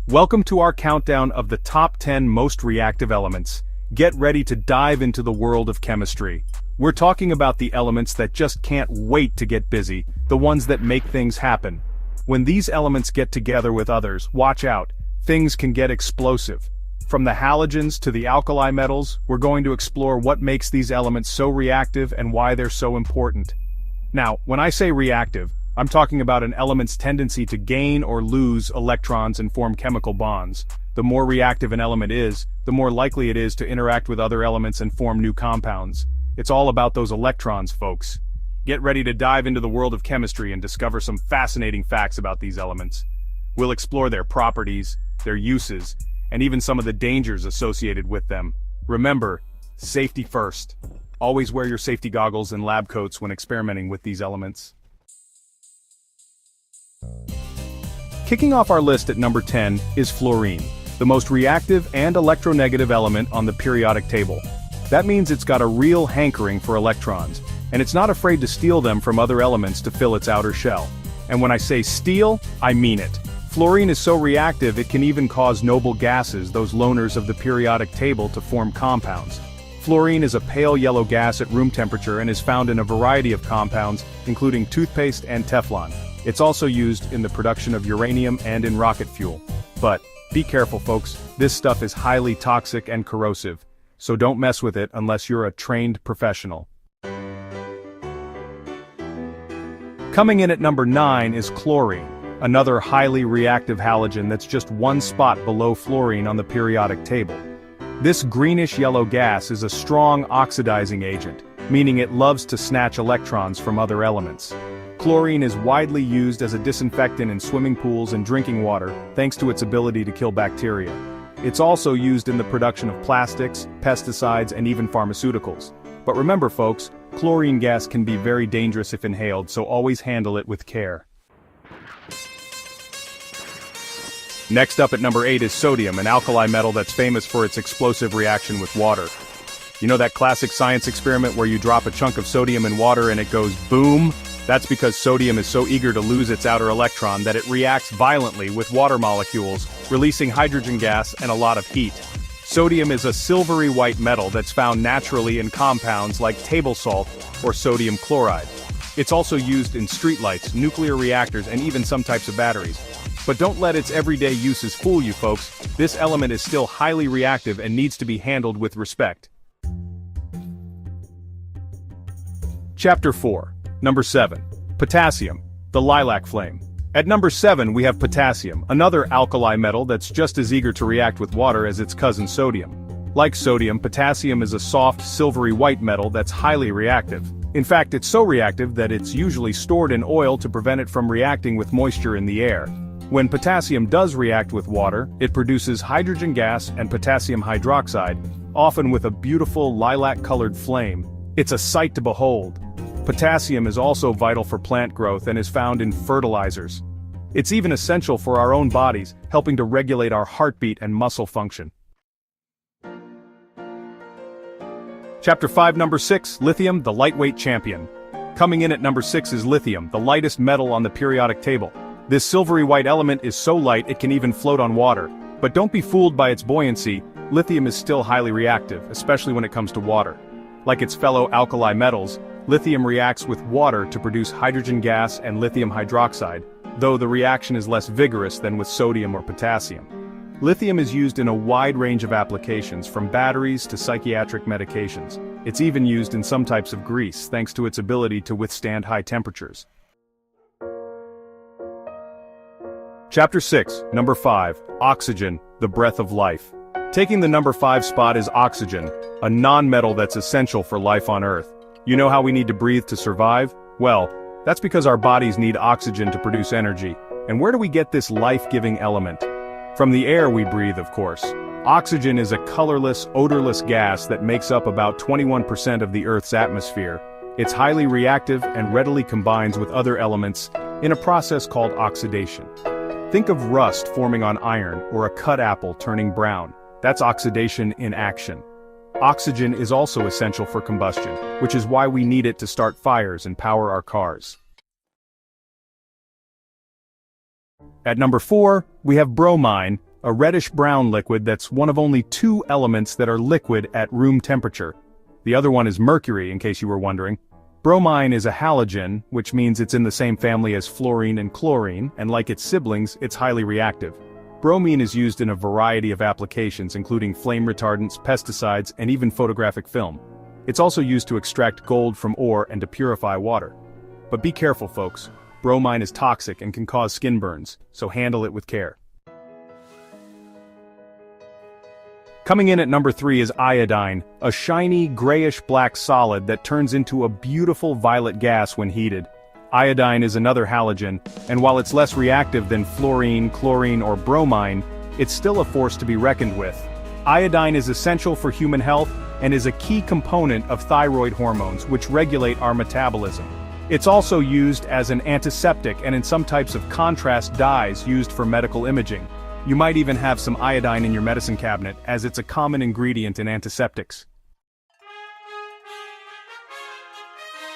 Welcome to our countdown of the top 10 most reactive elements. Get ready to dive into the world of chemistry. We're talking about the elements that just can't wait to get busy, the ones that make things happen. When these elements get together with others, watch out, things can get explosive. From the halogens to the alkali metals, we're going to explore what makes these elements so reactive and why they're so important. Now, when I say reactive, I'm talking about an element's tendency to gain or lose electrons and form chemical bonds. The more reactive an element is, the more likely it is to interact with other elements and form new compounds. It's all about those electrons, folks. Get ready to dive into the world of chemistry and discover some fascinating facts about these elements. We'll explore their properties, their uses, and even some of the dangers associated with them. Remember, safety first. Always wear your safety goggles and lab coats when experimenting with these elements. Kicking off our list at number 10 is fluorine, the most reactive and electronegative element on the periodic table. That means it's got a real hankering for electrons, and it's not afraid to steal them from other elements to fill its outer shell. And when I say steal, I mean it. Fluorine is so reactive it can even cause noble gases, those loners of the periodic table, to form compounds. Fluorine is a pale yellow gas at room temperature and is found in a variety of compounds, including toothpaste and Teflon. It's also used in the production of uranium and in rocket fuel. But be careful, folks, this stuff is highly toxic and corrosive, so don't mess with it unless you're a trained professional. Coming in at number 9 is chlorine, another highly reactive halogen that's just one spot below fluorine on the periodic table. This greenish-yellow gas is a strong oxidizing agent, meaning it loves to snatch electrons from other elements. Chlorine is widely used as a disinfectant in swimming pools and drinking water, thanks to its ability to kill bacteria. It's also used in the production of plastics, pesticides, and even pharmaceuticals. But remember, folks, chlorine gas can be very dangerous if inhaled, so always handle it with care. Next up at number 8 is sodium, an alkali metal that's famous for its explosive reaction with water. You know that classic science experiment where you drop a chunk of sodium in water and it goes boom? That's because sodium is so eager to lose its outer electron that it reacts violently with water molecules, releasing hydrogen gas and a lot of heat. Sodium is a silvery white metal that's found naturally in compounds like table salt or sodium chloride. It's also used in streetlights, nuclear reactors, and even some types of batteries. But don't let its everyday uses fool you, folks. This element is still highly reactive and needs to be handled with respect. Chapter 4. Number 7. Potassium, the lilac flame. At number 7 we have potassium, another alkali metal that's just as eager to react with water as its cousin sodium. Like sodium, potassium is a soft, silvery white metal that's highly reactive. In fact, it's so reactive that it's usually stored in oil to prevent it from reacting with moisture in the air. When potassium does react with water, it produces hydrogen gas and potassium hydroxide, often with a beautiful lilac-colored flame. It's a sight to behold. Potassium is also vital for plant growth and is found in fertilizers. It's even essential for our own bodies, helping to regulate our heartbeat and muscle function. Chapter 5, Number 6, Lithium, the lightweight champion. Coming in at number 6 is lithium, the lightest metal on the periodic table. This silvery white element is so light it can even float on water. But don't be fooled by its buoyancy, lithium is still highly reactive, especially when it comes to water. Like its fellow alkali metals, lithium reacts with water to produce hydrogen gas and lithium hydroxide, though the reaction is less vigorous than with sodium or potassium. Lithium is used in a wide range of applications, from batteries to psychiatric medications. It's even used in some types of grease, thanks to its ability to withstand high temperatures. Chapter 6, Number 5, Oxygen, the breath of life. Taking the number 5 spot is oxygen, a non-metal that's essential for life on Earth. You know how we need to breathe to survive? Well, that's because our bodies need oxygen to produce energy. And where do we get this life-giving element? From the air we breathe, of course. Oxygen is a colorless, odorless gas that makes up about 21% of the Earth's atmosphere. It's highly reactive and readily combines with other elements in a process called oxidation. Think of rust forming on iron or a cut apple turning brown. That's oxidation in action. Oxygen is also essential for combustion, which is why we need it to start fires and power our cars. At number 4, we have bromine, a reddish-brown liquid that's one of only two elements that are liquid at room temperature. The other one is mercury, in case you were wondering. Bromine is a halogen, which means it's in the same family as fluorine and chlorine, and like its siblings, it's highly reactive. Bromine is used in a variety of applications including flame retardants, pesticides, and even photographic film. It's also used to extract gold from ore and to purify water. But be careful, folks. Bromine is toxic and can cause skin burns, so handle it with care. Coming in at number 3 is iodine, a shiny grayish-black solid that turns into a beautiful violet gas when heated. Iodine is another halogen, and while it's less reactive than fluorine, chlorine, or bromine, it's still a force to be reckoned with. Iodine is essential for human health and is a key component of thyroid hormones, which regulate our metabolism. It's also used as an antiseptic and in some types of contrast dyes used for medical imaging. You might even have some iodine in your medicine cabinet, as it's a common ingredient in antiseptics.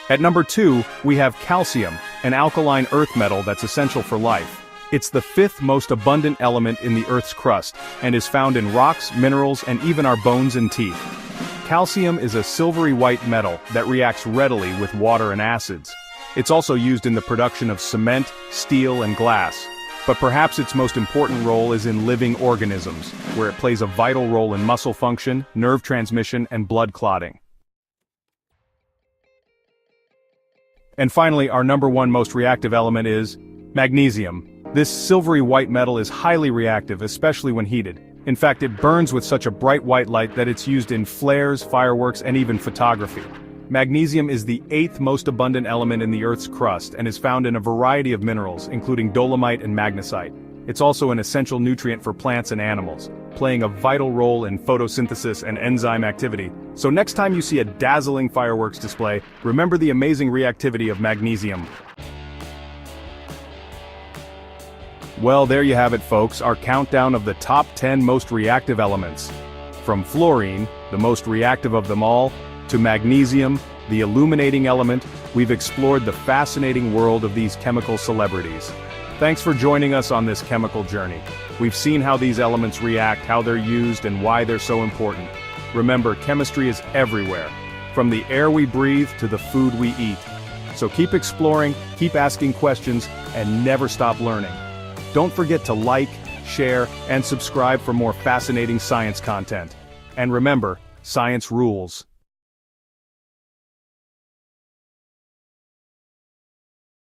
At number 2, we have calcium, an alkaline earth metal that's essential for life. It's the 5th most abundant element in the Earth's crust, and is found in rocks, minerals, and even our bones and teeth. Calcium is a silvery white metal that reacts readily with water and acids. It's also used in the production of cement, steel, and glass. But perhaps its most important role is in living organisms, where it plays a vital role in muscle function, nerve transmission, and blood clotting. And finally, our number 1 most reactive element is magnesium. This silvery white metal is highly reactive, especially when heated. In fact, it burns with such a bright white light that it's used in flares, fireworks, and even photography. Magnesium is the 8th most abundant element in the Earth's crust and is found in a variety of minerals, including dolomite and magnesite. It's also an essential nutrient for plants and animals, playing a vital role in photosynthesis and enzyme activity. So next time you see a dazzling fireworks display, remember the amazing reactivity of magnesium. Well, there you have it, folks, our countdown of the top 10 most reactive elements. From fluorine, the most reactive of them all, to magnesium, the illuminating element, we've explored the fascinating world of these chemical celebrities. Thanks for joining us on this chemical journey. We've seen how these elements react, how they're used, and why they're so important. Remember, chemistry is everywhere, from the air we breathe to the food we eat. So keep exploring, keep asking questions, and never stop learning. Don't forget to like, share, and subscribe for more fascinating science content. And remember, science rules.